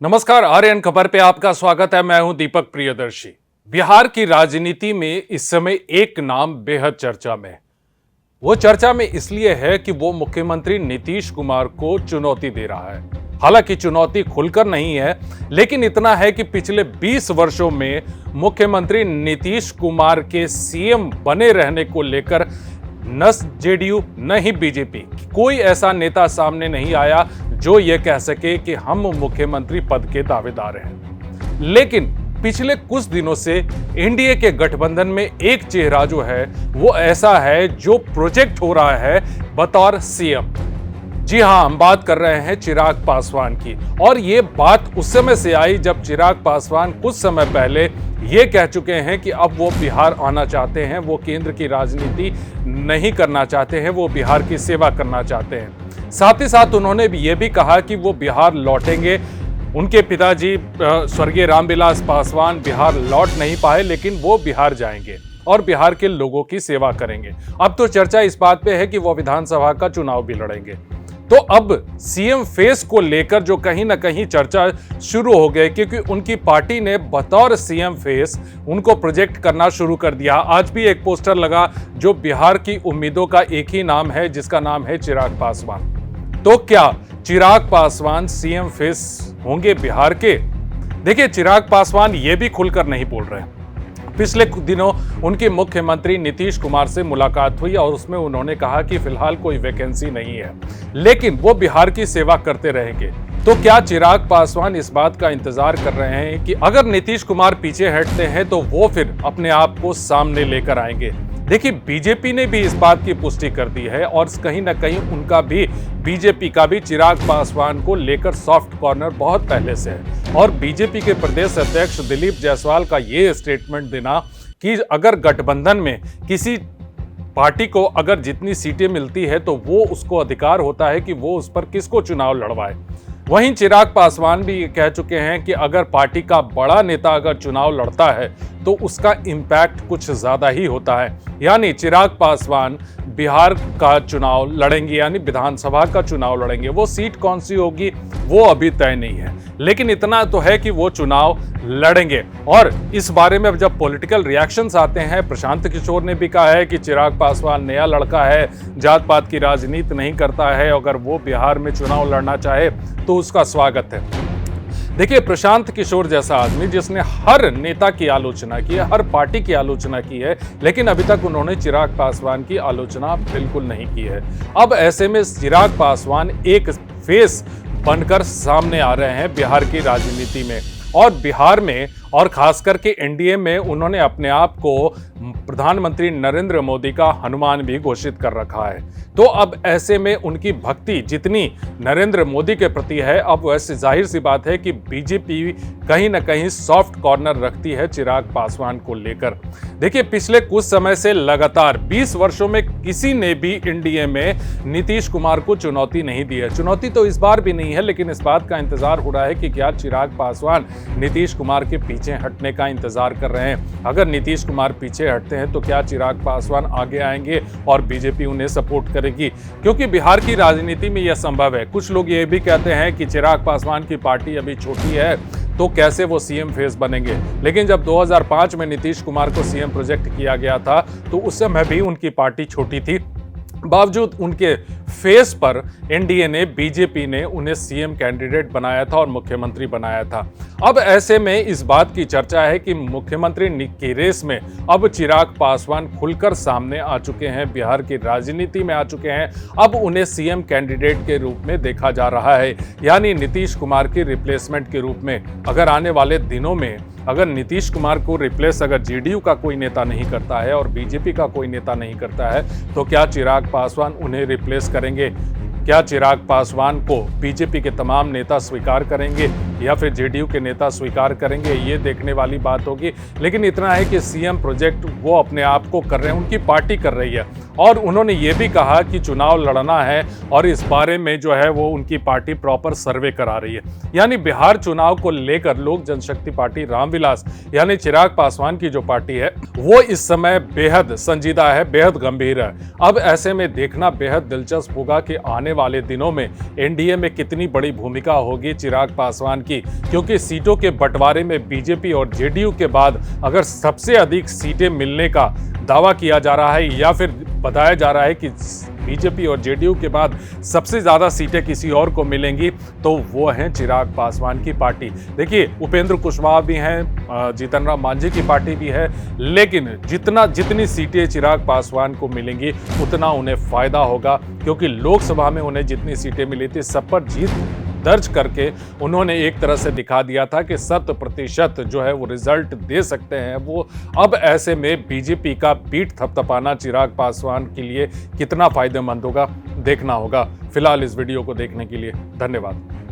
नमस्कार, आर्यन खबर पे आपका स्वागत है। मैं हूं दीपक प्रियदर्शी। बिहार की राजनीति में इस समय एक नाम बेहद चर्चा में है। वो चर्चा में इसलिए है कि वो मुख्यमंत्री नीतीश कुमार को चुनौती दे रहा है। हालांकि चुनौती खुलकर नहीं है, लेकिन इतना है कि पिछले 20 वर्षों में मुख्यमंत्री नीतीश कुमार के सीएम बने रहने को लेकर न जेडीयू न ही बीजेपी कोई ऐसा नेता सामने नहीं आया जो ये कह सके कि हम मुख्यमंत्री पद के दावेदार हैं। लेकिन पिछले कुछ दिनों से एनडीए के गठबंधन में एक चेहरा जो है वो ऐसा है जो प्रोजेक्ट हो रहा है बतौर सीएम। जी हां, हम बात कर रहे हैं चिराग पासवान की। और ये बात उस समय से आई जब चिराग पासवान कुछ समय पहले ये कह चुके हैं कि अब वो बिहार आना चाहते हैं, वो केंद्र की राजनीति नहीं करना चाहते हैं, वो बिहार की सेवा करना चाहते हैं। साथ ही साथ उन्होंने ये भी कहा कि वो बिहार लौटेंगे। उनके पिताजी स्वर्गीय रामविलास पासवान बिहार लौट नहीं पाए, लेकिन वो बिहार जाएंगे और बिहार के लोगों की सेवा करेंगे। अब तो चर्चा इस बात पे है कि वो विधानसभा का चुनाव भी लड़ेंगे। तो अब सीएम फेस को लेकर जो कहीं ना कहीं चर्चा शुरू हो गई, क्योंकि उनकी पार्टी ने बतौर सीएम फेस उनको प्रोजेक्ट करना शुरू कर दिया। आज भी एक पोस्टर लगा जो बिहार की उम्मीदों का एक ही नाम है, जिसका नाम है चिराग पासवान। तो क्या चिराग पासवान सीएम फेस होंगे बिहार के? देखिए, चिराग पासवान ये भी खुलकर नहीं बोल रहे हैं। पिछले कुछ दिनों उनके मुख्यमंत्री नीतीश कुमार से मुलाकात हुई और उसमें उन्होंने कहा कि फिलहाल कोई वैकेंसी नहीं है, लेकिन वो बिहार की सेवा करते रहेंगे। तो क्या चिराग पासवान इस बात का इंतजार कर रहे हैं कि अगर नीतीश कुमार पीछे हटते हैं तो वो फिर अपने आप को सामने लेकर आएंगे? देखिए, बीजेपी ने भी इस बात की पुष्टि कर दी है और कहीं ना कहीं उनका भी, बीजेपी का भी चिराग पासवान को लेकर सॉफ्ट कॉर्नर बहुत पहले से है। और बीजेपी के प्रदेश अध्यक्ष दिलीप जायसवाल का ये स्टेटमेंट देना कि अगर गठबंधन में किसी पार्टी को अगर जितनी सीटें मिलती है तो वो उसको अधिकार होता है कि वो उस पर किसको चुनाव लड़वाए। वहीं चिराग पासवान भी ये कह चुके हैं कि अगर पार्टी का बड़ा नेता अगर चुनाव लड़ता है तो उसका इम्पैक्ट कुछ ज्यादा ही होता है। यानी चिराग पासवान बिहार का चुनाव लड़ेंगे, यानी विधानसभा का चुनाव लड़ेंगे। वो सीट कौन सी होगी वो अभी तय नहीं है, लेकिन इतना तो है कि वो चुनाव लड़ेंगे। और इस बारे में जब पॉलिटिकल रिएक्शंस आते हैं, प्रशांत किशोर ने भी कहा है कि चिराग पासवान नया लड़का है, जात पात की राजनीति नहीं करता है, अगर वो बिहार में चुनाव लड़ना चाहे तो उसका स्वागत है। देखिए, प्रशांत किशोर जैसा आदमी जिसने हर नेता की आलोचना की है, हर पार्टी की आलोचना की है, लेकिन अभी तक उन्होंने चिराग पासवान की आलोचना बिल्कुल नहीं की है। अब ऐसे में चिराग पासवान एक फेस बनकर सामने आ रहे हैं बिहार की राजनीति में। और बिहार में और खास करके एनडीए में उन्होंने अपने आप को प्रधानमंत्री नरेंद्र मोदी का हनुमान भी घोषित कर रखा है। तो अब ऐसे में उनकी भक्ति जितनी नरेंद्र मोदी के प्रति है, अब वैसे जाहिर सी बात है कि बीजेपी कहीं ना कहीं सॉफ्ट कॉर्नर रखती है चिराग पासवान को लेकर। देखिए, पिछले कुछ समय से लगातार 20 वर्षों में किसी ने भी एनडीए में नीतीश कुमार को चुनौती नहीं दी है। चुनौती तो इस बार भी नहीं है, लेकिन इस बात का इंतजार हो रहा है कि क्या चिराग पासवान नीतीश कुमार के पीछे हटने का इंतजार कर रहे हैं। अगर नीतीश कुमार पीछे हटते हैं तो क्या चिराग पासवान आगे आएंगे और बीजेपी उन्हें सपोर्ट करेगी? क्योंकि बिहार की राजनीति में यह संभव है। कुछ लोग ये भी कहते हैं कि चिराग पासवान की पार्टी अभी छोटी है तो कैसे वो सीएम फेस बनेंगे। लेकिन जब 2005 में नीतीश कुमार को सीएम प्रोजेक्ट किया गया था तो उस समय भी उनकी पार्टी छोटी थी। बावजूद उनके फेस पर एनडीए ने, बीजेपी ने उन्हें सीएम कैंडिडेट बनाया था और मुख्यमंत्री बनाया था। अब ऐसे में इस बात की चर्चा है कि मुख्यमंत्री की रेस में अब चिराग पासवान खुलकर सामने आ चुके हैं, बिहार की राजनीति में आ चुके हैं। अब उन्हें सीएम कैंडिडेट के रूप में देखा जा रहा है, यानी नीतीश कुमार की रिप्लेसमेंट के रूप में। अगर आने वाले दिनों में अगर नीतीश कुमार को रिप्लेस अगर जेडीयू का कोई नेता नहीं करता है और बीजेपी का कोई नेता नहीं करता है तो क्या चिराग पासवान उन्हें रिप्लेस करेंगे? क्या चिराग पासवान को बीजेपी के तमाम नेता स्वीकार करेंगे या फिर जेडीयू के नेता स्वीकार करेंगे? ये देखने वाली बात होगी। लेकिन इतना है कि सीएम प्रोजेक्ट वो अपने आप को कर रहे हैं, उनकी पार्टी कर रही है। और उन्होंने ये भी कहा कि चुनाव लड़ना है और इस बारे में जो है वो उनकी पार्टी प्रॉपर सर्वे करा रही है। यानी बिहार चुनाव को लेकर लोक जनशक्ति पार्टी रामविलास यानी चिराग पासवान की जो पार्टी है वो इस समय बेहद संजीदा है, बेहद गंभीर है। अब ऐसे में देखना बेहद दिलचस्प होगा कि आने आने वाले दिनों में एनडीए में कितनी बड़ी भूमिका होगी चिराग पासवान की, क्योंकि सीटों के बंटवारे में बीजेपी और जेडीयू के बाद अगर सबसे अधिक सीटें मिलने का दावा किया जा रहा है या फिर बताया जा रहा है कि बीजेपी और जेडीयू के बाद सबसे ज्यादा सीटें किसी और को मिलेंगी, तो वो हैं चिराग पासवान की पार्टी। देखिए, उपेंद्र कुशवाहा भी हैं, जीतन राम मांझी की पार्टी भी है, लेकिन जितनी सीटें चिराग पासवान को मिलेंगी उतना उन्हें फायदा होगा, क्योंकि लोकसभा में उन्हें जितनी सीटें मिली थी सब पर जीत दर्ज करके उन्होंने एक तरह से दिखा दिया था कि 100% जो है वो रिजल्ट दे सकते हैं वो। अब ऐसे में बीजेपी का पीठ थपथपाना चिराग पासवान के लिए कितना फायदेमंद होगा देखना होगा। फिलहाल इस वीडियो को देखने के लिए धन्यवाद।